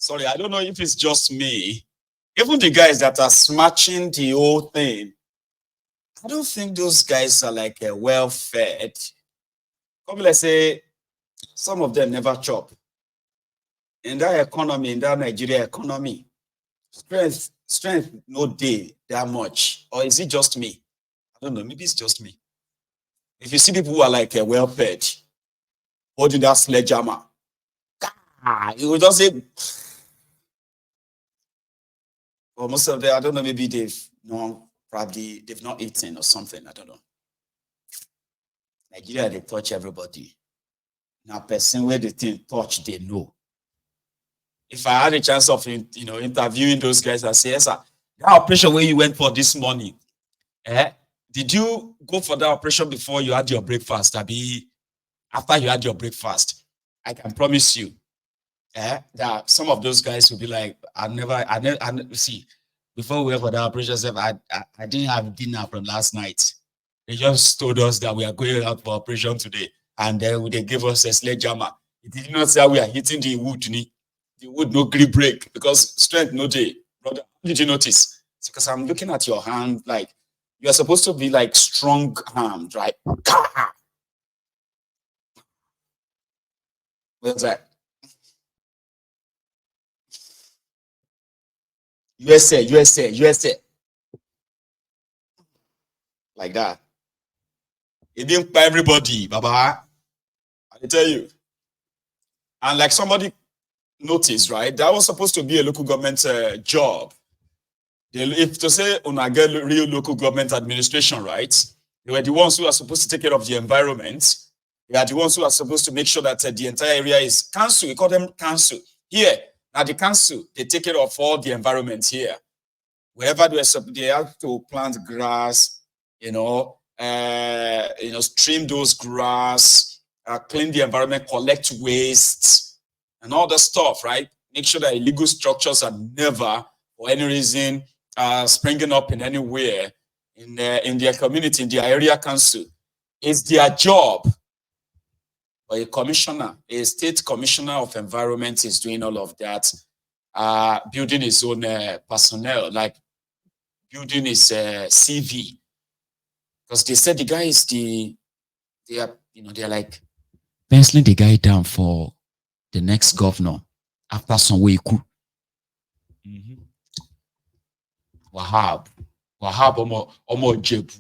sorry, I don't know if it's just me. Even the guys that are smashing the whole thing, I don't think those guys are like well-fed. Come, let's say some of them never chop. In that economy, in that Nigeria economy, strength no day that much. Or is it just me? I don't know. Maybe it's just me. If you see people who are like well-fed, holding that sledgehammer, you will just say, well, most of them, I don't know, maybe they've not eaten or something. I don't know. Nigeria, they touch everybody. Now, person where they think touch, they know. If I had a chance of interviewing those guys, I say, yes, sir, that operation where you went for this morning, did you go for that operation before you had your breakfast? After you had your breakfast? I can promise you that some of those guys will be like, I never see, before we went for that operation, I didn't have dinner from last night. They just told us that we are going out for operation today. And then they gave us a sledgehammer. It did not say we are hitting the wood. The wood no grip break because strength no day. Brother, did you notice? It's because I'm looking at your hand, like you are supposed to be like strong armed, right? What's that? USA. Like that. It didn't pay everybody, Baba. I tell you. And like somebody noticed, right? That was supposed to be a local government job. If to say una get real local government administration, right? They were the ones who are supposed to take care of the environment. They are the ones who are supposed to make sure that the entire area is council. We call them council. Here, now the council, they take care of all the environment here. Wherever they have to plant grass, stream those grass, clean the environment, collect waste, and all the stuff, right? Make sure that illegal structures are never, for any reason, springing up in anywhere in their community, in their area council. It's their job. But a state commissioner of environment is doing all of that, building his own personnel, like building his CV. Because they said the guy is they're like penciling the guy down for the next governor after Sanwo-Iku. Wahab Omo Jebu.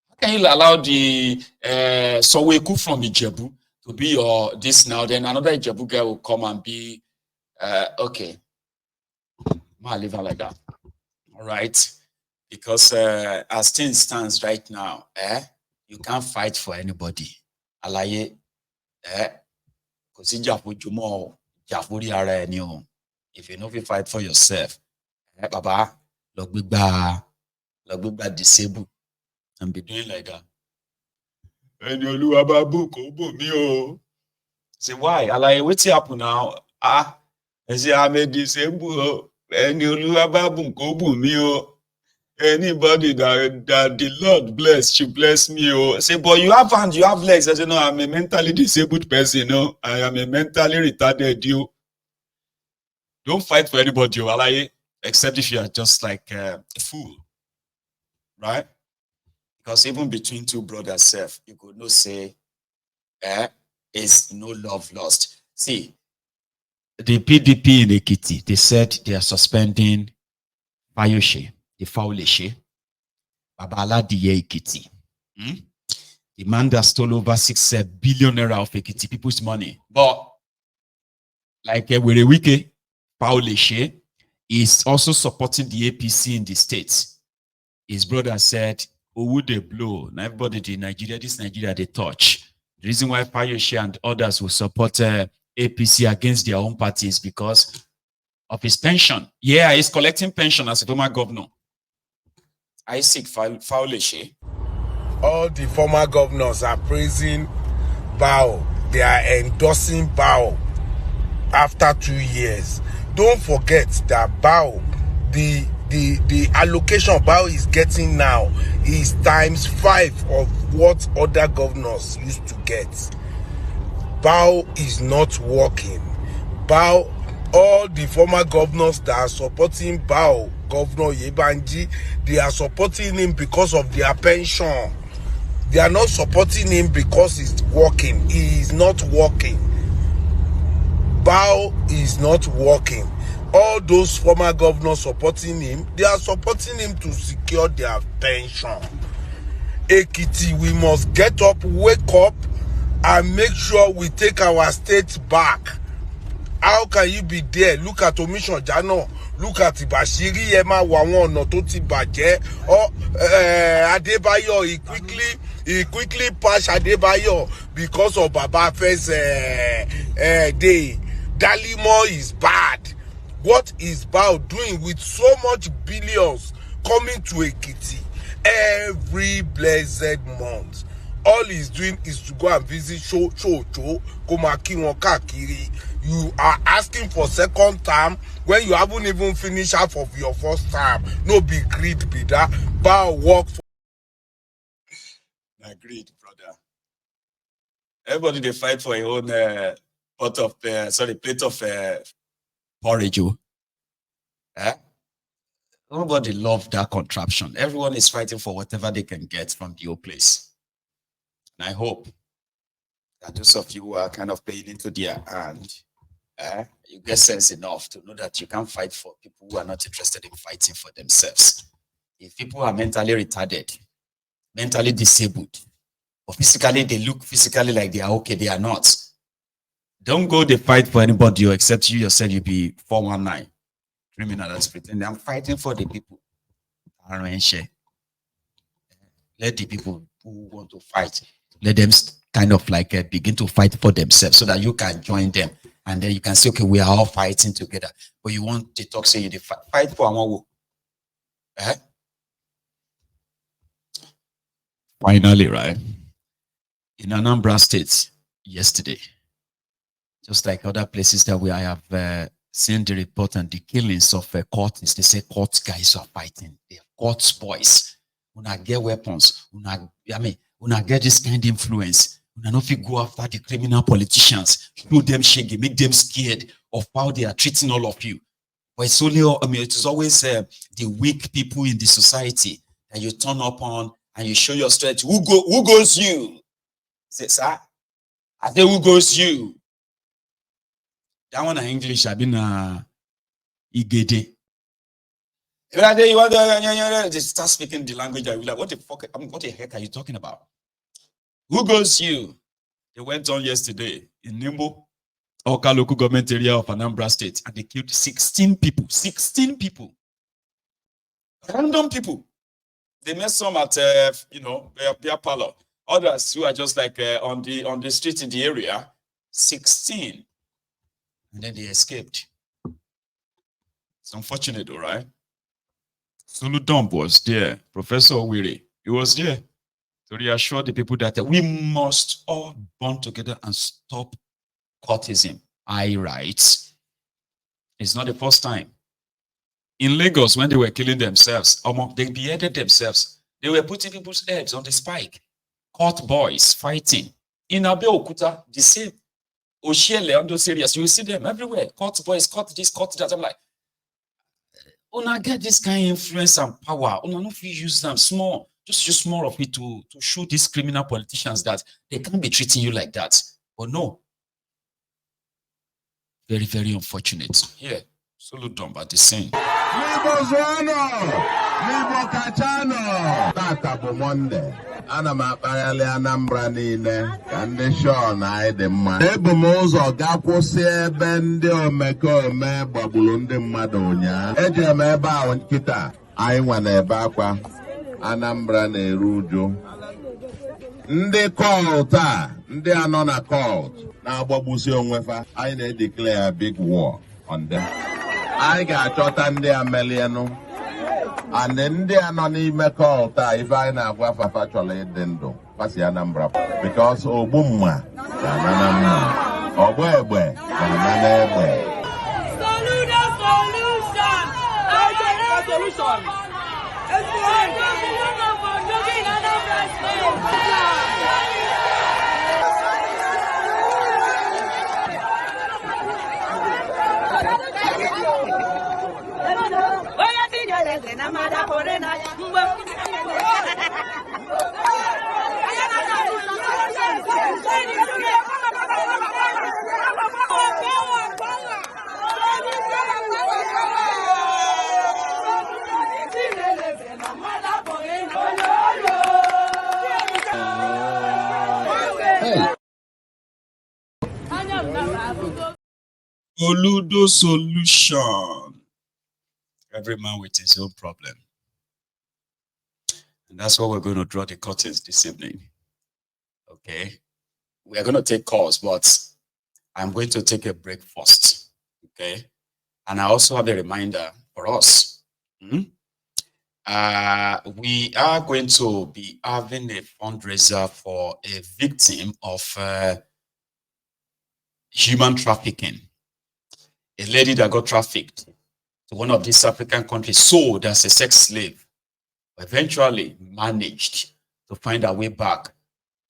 How can you allow the Sanwo-Iku from Ijebu to be your this now? Then another Ijebu guy will come and be okay. I'll leave it like that. All right. Because as things stands right now, you can't fight for anybody. Alaye, if you know if you fight for yourself, Baba, look big disabled and be doing like that. And you say why? Alaye, what's happen now? I say I'm disabled. And you anybody that the Lord bless, she bless me. Oh, say, but you have hands, you have legs. I say, no, I'm a mentally disabled person. No, I am a mentally retarded. You don't fight for anybody, except if you are just like a fool, right? Because even between two brothers, you could not say, is no love lost. See, the PDP in Ekiti, they said they are suspending Fayoshe. The Faulishe, Babala Diye Ekiti. The man that stole over 6 billion naira of Ekiti people's money. But like with a wiki, Faulishe is also supporting the APC in the states. His brother said, "Oh, would they blow? Now everybody in Nigeria, this Nigeria they touch." The reason why Fayoshe and others will support APC against their own party is because of his pension. Yeah, he's collecting pension as a former governor. Isaac Faulishe. All the former governors are praising Vows. They are endorsing Vows after 2 years. Don't forget that Vows, the allocation Vows is getting now is ×5 of what other governors used to get. Vows is not working. Vows, all the former governors that are supporting Bao, Governor Yebanji, they are supporting him because of their pension. They are not supporting him because he's working. He is not working. Bao is not working. All those former governors supporting him, they are supporting him to secure their pension. Ekiti, we must get up, wake up, and make sure we take our state back. How can you be there? Look at Omission Jano. Look at Ibashiri, Emma Wawon, Nototi Baje. Or Adebayo, he quickly passed Adebayo because of Baba Fest day. Dalimo is bad. What is Bao doing with so much billions coming to Ekiti every blessed month? All he's doing is to go and visit Komaki Wakakiri. You are asking for second term when you haven't even finished half of your first term. No be greed, be that. Bao work for. Agreed, brother. Everybody they fight for your own plate of porridge. Nobody love that contraption. Everyone is fighting for whatever they can get from the old place. And I hope that those of you who are kind of paying into their hand, you get sense enough to know that you can't fight for people who are not interested in fighting for themselves. If people are mentally retarded, mentally disabled, or physically, they look physically like they are okay, they are not. Don't go to fight for anybody except you yourself, you be 419. Criminal that's pretending. I'm fighting for the people. Let the people who want to fight, let them kind of like begin to fight for themselves so that you can join them. And then you can say, okay, we are all fighting together. But you want to talk, say you fight for Amawo. Finally, right? In Anambra State yesterday, just like other places that we have seen the report and the killings of Cultists, they say court guys are fighting. They are court boys. Una get weapons. Una get this kind of influence. Una no fit go after the criminal politicians, show them shaggy, make them scared of how they are treating all of you. But it's only, it is always the weak people in the society that you turn up on and you show your strength. Who goes you? Say, sir, I say, who goes you? That one in English, I've been Igede. You want to start speaking the language, I will like, what the heck are you talking about? Who goes you? They went on yesterday in Nimbo, Oka local government area of Anambra State, and they killed 16 people. 16 people. Random people. They met some at beer parlor. Others who are just like on the street in the area. 16. And then they escaped. It's unfortunate, all right? Soludo was there. Professor Owiri, he was there to reassure the people that we must all bond together and stop cultism. Rights. It's not the first time. In Lagos, when they were killing themselves, they beheaded themselves. They were putting people's heads on the spike. Cult boys fighting. In Abeokuta, the same. Oshiele, on those areas, you will see them everywhere. Cult boys, cult this, cult that. I'm like, Una get this kind of influence and power. Una no fit use them small. Just use more of it to show these criminal politicians that they can't be treating you like that. But no. Very, very unfortunate. Here, Soludo, but the same. Libo Kachano. Tata bụ Monday. Ana m akpaghalị Anambra niile ka ndị Sean anyị dị mma. Ebu m ụzọ gakwụsị ebe ndị omekome gbagburu ndị mmadụ ụnyaahụ. Eje m ebe ahụ nkịta. Anyị nwa na-ebe akwa. Anambra na-eru uju. Ndị cult a, ndị anọ na cult na-agbagbusi onwe fa. Anyị na-declare a big war on them. Anyị ga-achọta ndị amelienụ. And ndị anọ n'ime cult a ife anyị na-agwa fafa chọrọ ịdị ndụ pasi Anambra because ogbu mma ga-ana na mma, ọgbọ egbe ga-ana n'egbe. Soludo solution. Solution. It's Soludo solution. Every man with his own problem. And that's what we're going to draw the curtains this evening. Okay. We are going to take calls, but I'm going to take a break first. Okay. And I also have a reminder for us. We are going to be having a fundraiser for a victim of human trafficking. A lady that got trafficked to one of these African countries, sold as a sex slave, eventually managed to find her way back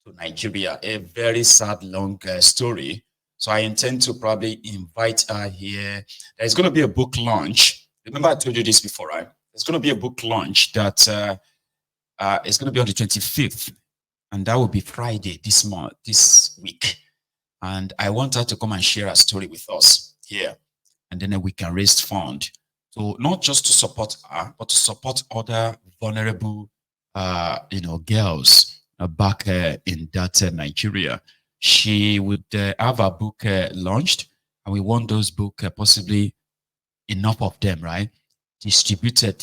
to Nigeria. A very sad, long story. So I intend to probably invite her here. There's going to be a book launch. Remember I told you this before, right? There's going to be a book launch that is going to be on the 25th. And that will be Friday this week. And I want her to come and share her story with us here. And then we can raise funds. So not just to support her, but to support other vulnerable, girls back in that Nigeria. She would have a book launched, and we want those books, possibly enough of them, right, distributed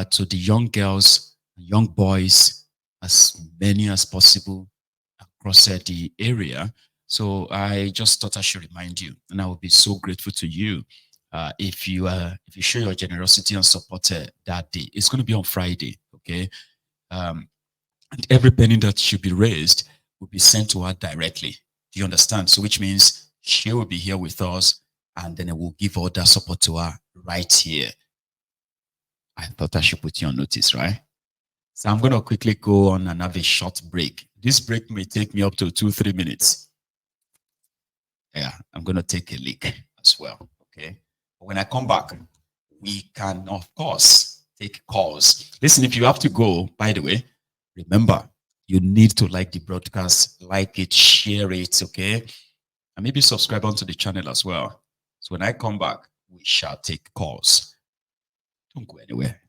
to the young girls, young boys, as many as possible across the area. So I just thought I should remind you, and I would be so grateful to you if you show your generosity and support that day. It's going to be on Friday, okay? And every penny that should be raised will be sent to her directly. Do you understand? So which means she will be here with us, and then we'll give all that support to her right here. I thought I should put you on notice, right? So I'm going to quickly go on and have a short break. This break may take me up to 2-3 minutes. Yeah, I'm going to take a leak as well, okay? But when I come back, we can, of course, take calls. Listen, if you have to go, by the way, remember, you need to like the broadcast, like it, share it, okay? And maybe subscribe onto the channel as well. So when I come back, we shall take calls. Don't go anywhere.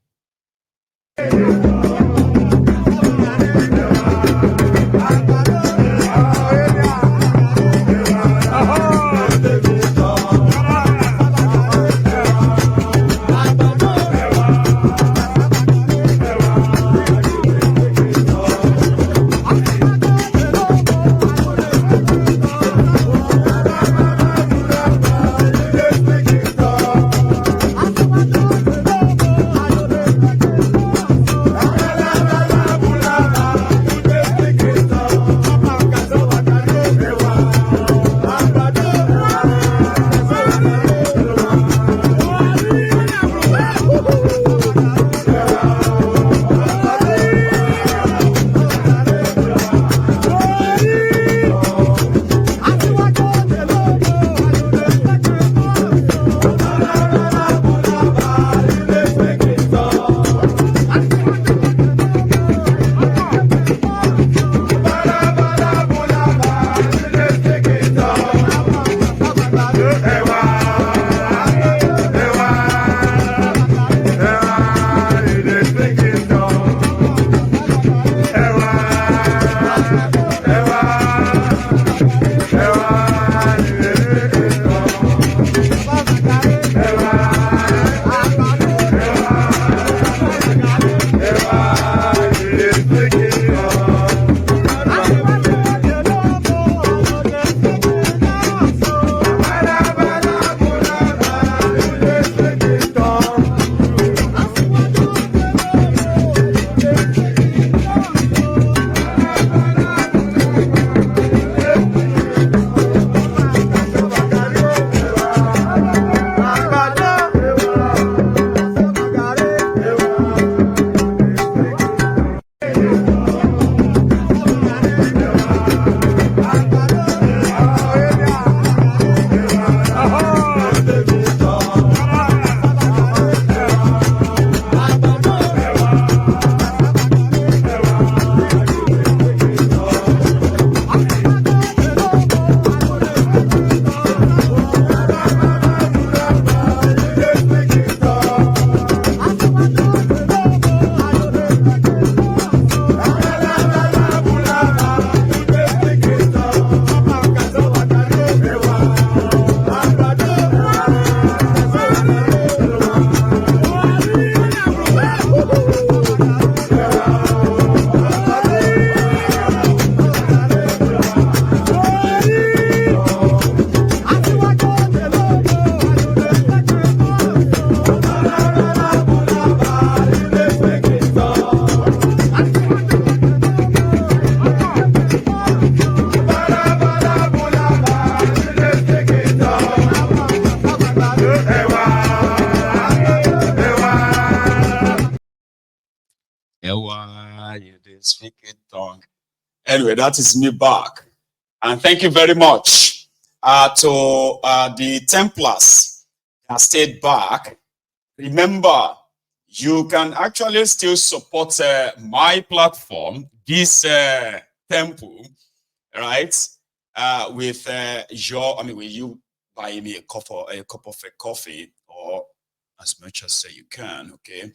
speaking tongue. Anyway, that is me back. And thank you very much to the Templars that stayed back. Remember, you can actually still support my platform, this temple, right? With with you buying me a cup of coffee, or as much as you can, okay?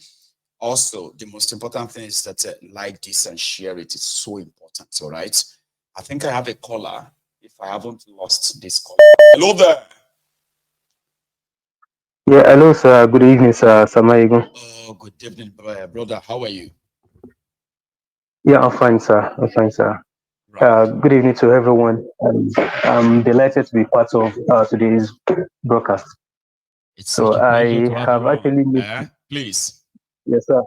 Also, the most important thing is that like this and share it. It's so important, all right? I think I have a caller, if I haven't lost this caller. Hello there. Yeah, hello, sir. Good evening, sir. Samaigo. Oh, good evening, brother. How are you? Yeah, I'm fine, sir. I'm fine, sir. Right. Good evening to everyone. I'm delighted to be part of today's broadcast. It's So such a pleasure I to have have you on. actually missed, Please. yes, sir.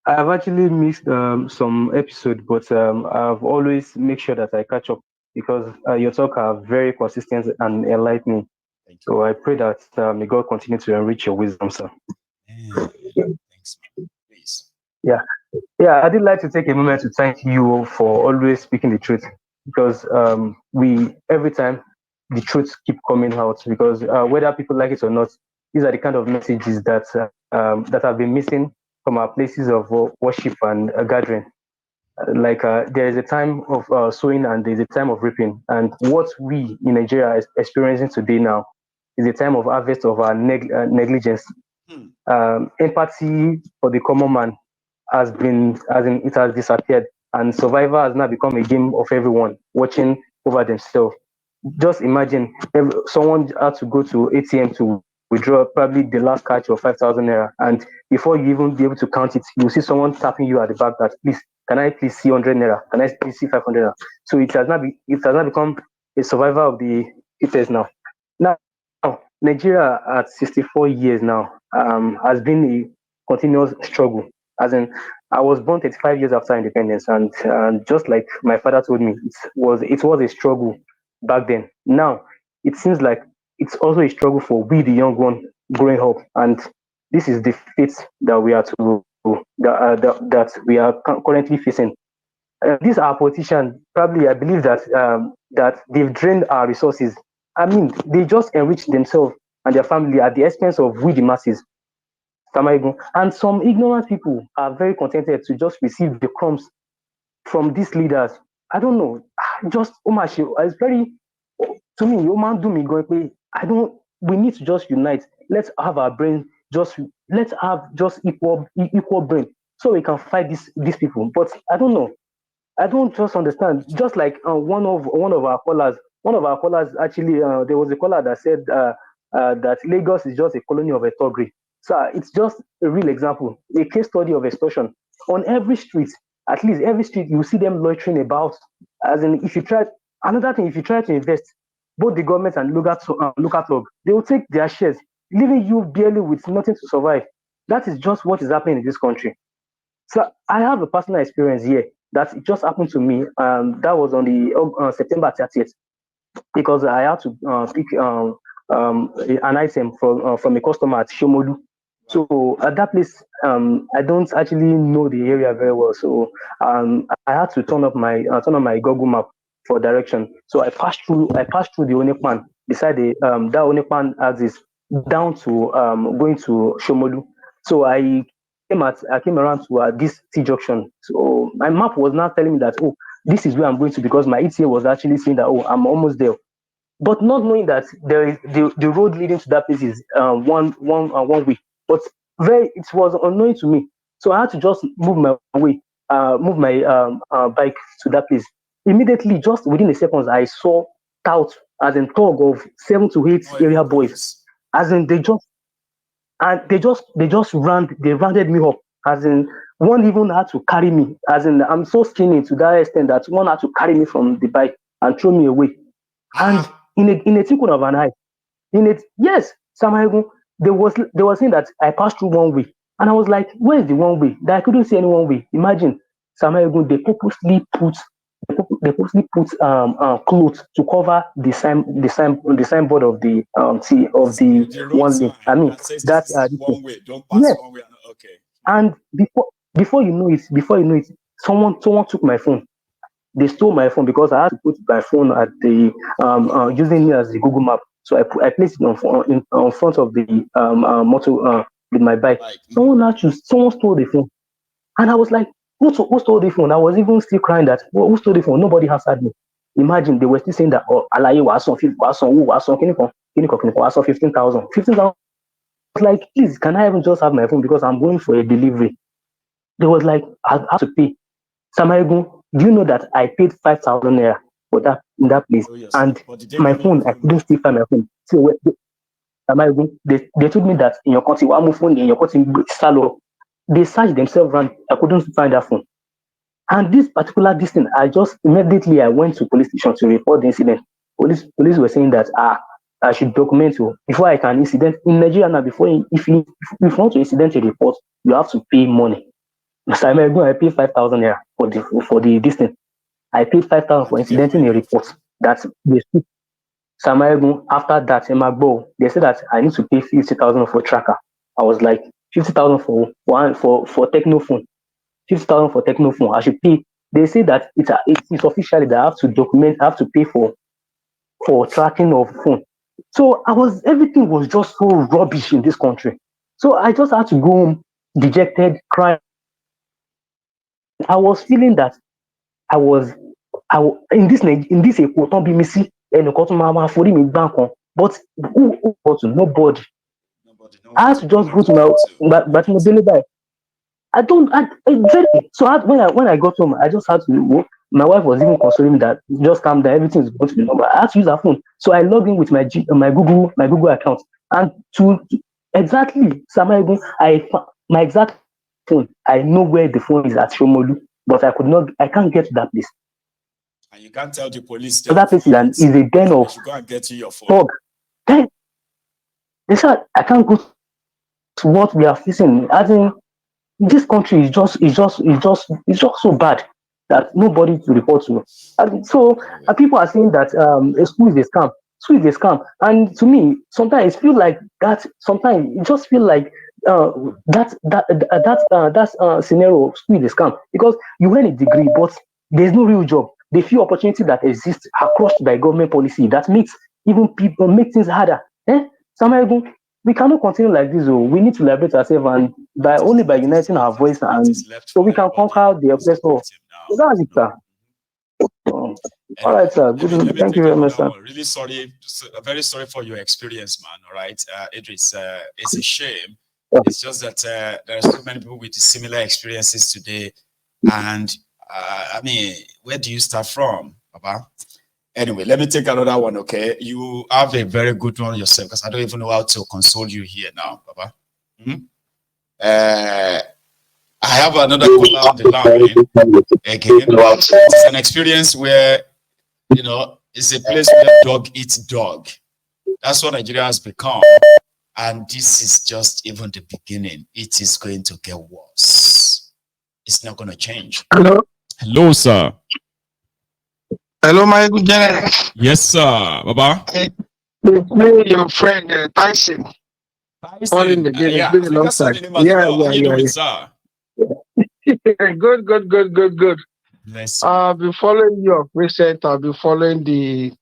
I have actually missed some episode, but I've always make sure that I catch up because your talk are very consistent and enlightening. Thank you. So I pray that may God continue to enrich your wisdom, sir. Thanks, man. Please. Yeah. Yeah, I did like to take a moment to thank you for always speaking the truth because we every time the truth keep coming out because whether people like it or not, these are the kind of messages that have been missing from our places of worship and gathering. There is a time of sowing and there is a time of reaping, and what we in Nigeria are experiencing today now is a time of harvest of our negligence. Empathy for the common man it has disappeared, and survivor has now become a game of everyone watching over themselves. Just imagine if someone had to go to ATM to withdraw probably the last catch of 5,000 naira, and before you even be able to count it, you see someone tapping you at the back that please, can I please see 100 naira? Can I please see 500 naira? So it has not become a survivor of the fittest now. Now, Nigeria at 64 years now has been a continuous struggle. As in, I was born 35 years after independence, and just like my father told me, it was a struggle back then. Now, it seems like it's also a struggle for we, the young one, growing up, and this is the fate that we are that we are currently facing. These are politicians. Probably, I believe that they've drained our resources. I mean, they just enrich themselves and their family at the expense of we, the masses. And some ignorant people are very contented to just receive the crumbs from these leaders. I don't know. Just Omashi, it's very to me, Oman do me going. I don't. We need to just unite. Let's have our brain. Let's have just equal brain so we can fight these people. But I don't know. I don't just understand. Just like one of our callers actually, there was a caller that said that Lagos is just a colony of Etogri. So it's just a real example, a case study of extortion on every street. At least every street, you see them loitering about. As in, if you try another thing, if you try to invest, both the government and local club, they will take their shares, leaving you barely with nothing to survive. That is just what is happening in this country. So I have a personal experience here that just happened to me. That was on the September 30th because I had to pick an item from a customer at Shomolu. So at that place, I don't actually know the area very well. So I had to turn on my Google map for direction. So I passed through the Onekpan beside that Onekpan axis down to going to Shomolu. So I came around to this T junction. So my map was now telling me that this is where I'm going to because my ETA was actually saying that I'm almost there, but not knowing that there is the road leading to that place is one way. But it was unknown to me, so I had to just move my bike to that place. Immediately, just within a second, I saw tout as in tug of 7 to 8 area boys, as in they rounded me up, as in one even had to carry me, as in I'm so skinny to that extent that one had to carry me from the bike and throw me away. And in a twinkle of an eye, yes, Samaego, they were saying that I passed through one way, and I was like, where is the one way? That I couldn't see any one way. Imagine, Samaego, they purposely put clothes to cover the signboard of the The road one lane. sign I mean that says that this is one way. Don't pass yes, one way. Okay. and before you know it, Someone took my phone. They stole my phone because I had to put my phone at the using it as the Google map. So I placed it on front of the motor with my bike. Someone stole the phone, and I was like, who stole the phone? I was even still crying that who stole the phone? Nobody answered me. Imagine they were still saying that alaye was on 15,000. 15,000. I was like, please, can I even just have my phone because I'm going for a delivery? They was like, I have to pay. Samayegun, do you know that I paid 5,000 naira for that in that place? And my phone, I couldn't still find my phone. So Samayegun, they told me that in your country, one phone in your country, Salo, they searched themselves around. I couldn't find that phone. And this particular distance, I just immediately I went to police station to report the incident. Police were saying that I should document you before I can incident in Nigeria now. If you want to incident a report, you have to pay money. So I paid 5,000 naira for the distance. I paid 5,000 for incidenting a report. That's the Samayegun. After that, they said that I need to pay 50,000 for tracker. I was like, 50,000 for techno phone. 50,000 for techno phone. I should pay. They say that it's officially that I have to document, I have to pay for tracking of phone. So everything was just so rubbish in this country. So I just had to go home dejected, crying. I was feeling that I was in this Èkó tán bí mi sí ẹnìkan tún máa forí mi gbá nǹkan, but who got to? Nobody. I had to just go to my daily life. When I got home, I just had to. My wife was even consoling me that just calm down, everything is going to be normal. I had to use her phone, so I logged in with my Google account, and to exactly Samayegun, my exact phone. I know where the phone is at Shomolu, but I can't get to that place. And you can't tell the police so that place is a den of you go and get you your phone. fog. Then they said I can't go to what we are facing. I think this country is just so bad that nobody to report to. And so people are saying that a school is a scam. School is a scam, and to me, sometimes it feels like that. Sometimes it just feels like that scenario of school is a scam because you earn a degree, but there's no real job. The few opportunities that exist are crushed by government policy that makes even people make things harder. Samayegun, we cannot continue like this. We need to liberate ourselves, and only by uniting our voice, and so we can conquer the oppressor. So that's it, sir. All right, sir. Good. Thank you very much, sir. Really sorry, very sorry for your experience, man. All right, Idris, it's a shame. It's just that there are so many people with similar experiences today, and I mean, where do you start from, Baba? Anyway, let me take another one, okay? You have a very good one yourself, because I don't even know how to console you here now, Baba. I have another caller on the line. Again, it's an experience where, it's a place where dog eats dog. That's what Nigeria has become. And this is just even the beginning. It is going to get worse. It's not going to change. Hello? Hello, sir. Hello, my good general. Yes, sir. Baba. It's me, your friend, Tyson. Tyson. It's been a long time. How you doing, sir? Good. Bless you. I've been following you of recent. I've been following the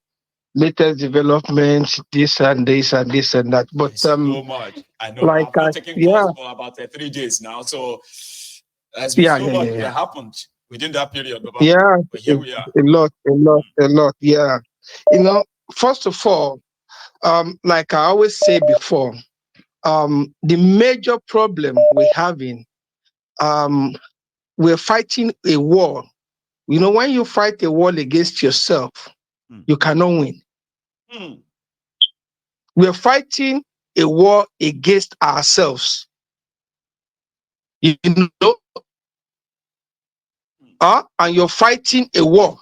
latest developments, this and that. But so much. I know. like I've not taken calls for about 3 days now. So there's been so much that happened within that period. Baba. Yeah, but here we are. A lot. Yeah. First of all, like I always say before, the major problem we're having, we're fighting a war. When you fight a war against yourself, you cannot win. We're fighting a war against ourselves. And you're fighting a war